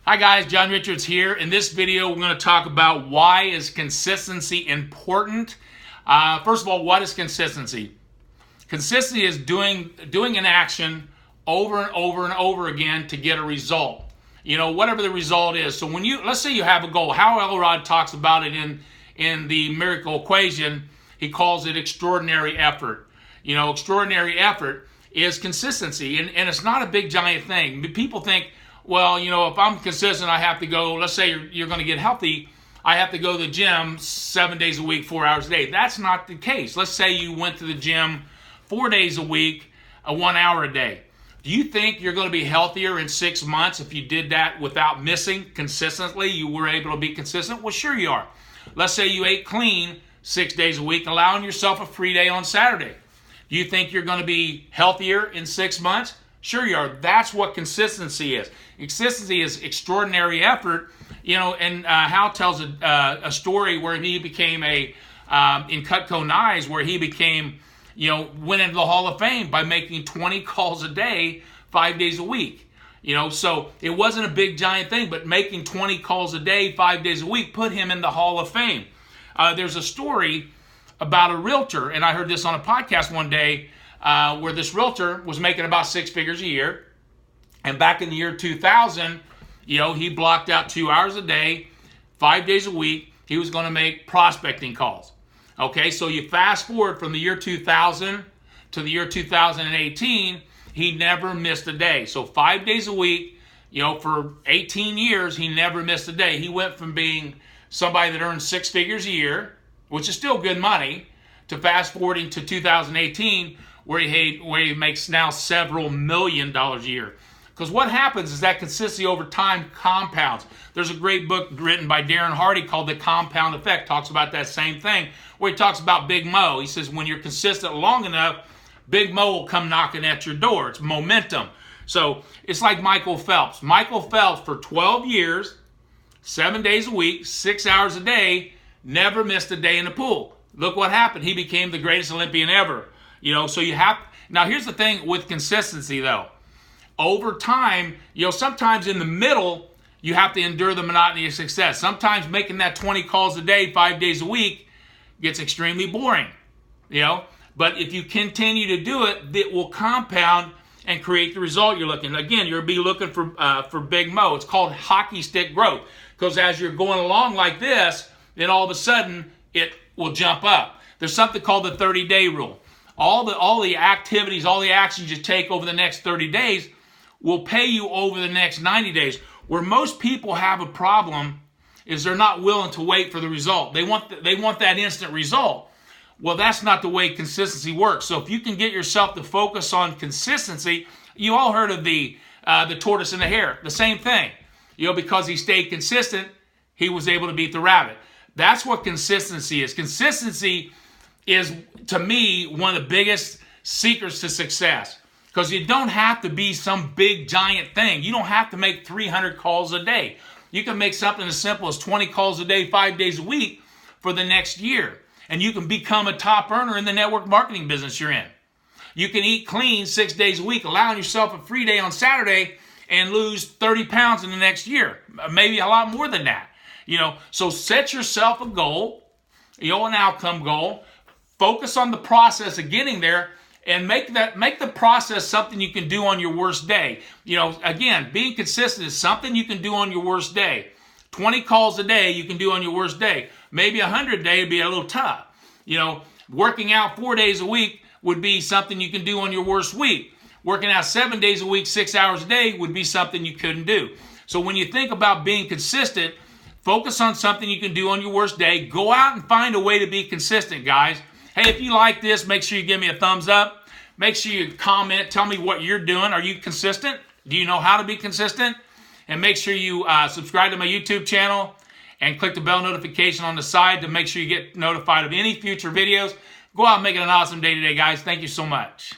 Hi guys, John Richards here. In this video, we're going to talk about why is consistency important. First of all, what is consistency? Consistency is doing an action over and over and over again to get a result. You know, whatever the result is. So let's say you have a goal. Hal Elrod talks about it in the miracle equation. He calls it extraordinary effort. You know, extraordinary effort is consistency, and it's not a big giant thing. People think, well, you know, if I'm consistent, I have to go, let's say you're going to get healthy, I have to go to the gym 7 days a week, 4 hours a day. That's not the case. Let's say you went to the gym 4 days a week, 1 hour a day. Do you think you're going to be healthier in 6 months if you did that without missing consistently? You were able to be consistent? Well, sure you are. Let's say you ate clean 6 days a week, allowing yourself a free day on Saturday. Do you think you're going to be healthier in 6 months? Sure you are. That's what consistency is. Consistency is extraordinary effort. You know, and Hal tells a story where he became in Cutco Knives, where he became, you know, went into the Hall of Fame by making 20 calls a day, 5 days a week. You know, so it wasn't a big giant thing, but making 20 calls a day, 5 days a week put him in the Hall of Fame. There's a story about a realtor, and I heard this on a podcast one day, where this realtor was making about 6 figures a year. And back in the year 2000, you know, he blocked out 2 hours a day, 5 days a week. He was going to make prospecting calls. Okay, so you fast forward from the year 2000 to the year 2018, he never missed a day. So 5 days a week, you know, for 18 years, he never missed a day. He went from being somebody that earned 6 figures a year, which is still good money, to fast forwarding to 2018, where he makes now several $1 million a year. Because what happens is that consistency over time compounds. There's a great book written by Darren Hardy called The Compound Effect. Talks about that same thing, where he talks about Big Mo. He says when you're consistent long enough, Big Mo will come knocking at your door. It's momentum. So it's like Michael Phelps. Michael Phelps, for 12 years, 7 days a week, 6 hours a day, never missed a day in the pool. Look what happened. He became the greatest Olympian ever. You know, so you have... Now, here's the thing with consistency, though. Over time, you know, sometimes in the middle, you have to endure the monotony of success. Sometimes making that 20 calls a day, 5 days a week, gets extremely boring, you know. But if you continue to do it, it will compound and create the result you're looking. Again, you'll be looking for Big Mo. It's called hockey stick growth. Because as you're going along like this, then all of a sudden, it will jump up. There's something called the 30-day rule. All the activities, all the actions you take over the next 30 days will pay you over the next 90 days. Where most people have a problem is they're not willing to wait for the result. They want that instant result. Well, that's not the way consistency works. So if you can get yourself to focus on consistency, you all heard of the tortoise and the hare. The same thing. You know, because he stayed consistent, he was able to beat the rabbit. That's what consistency is. Consistency is, to me, one of the biggest secrets to success. Because you don't have to be some big giant thing. You don't have to make 300 calls a day. You can make something as simple as 20 calls a day, 5 days a week for the next year. And you can become a top earner in the network marketing business you're in. You can eat clean 6 days a week, allowing yourself a free day on Saturday, and lose 30 pounds in the next year. Maybe a lot more than that. You know, so set yourself a goal, you know, an outcome goal. Focus on the process of getting there. And make the process something you can do on your worst day. You know, again, being consistent is something you can do on your worst day. 20 calls a day you can do on your worst day. Maybe 100 a day would be a little tough. You know, working out 4 days a week would be something you can do on your worst week. Working out 7 days a week, 6 hours a day would be something you couldn't do. So when you think about being consistent, focus on something you can do on your worst day. Go out and find a way to be consistent, guys. Hey, if you like this, make sure you give me a thumbs up. Make sure you comment. Tell me what you're doing. Are you consistent? Do you know how to be consistent? And make sure you subscribe to my YouTube channel and click the bell notification on the side to make sure you get notified of any future videos. Go out and make it an awesome day today, guys. Thank you so much.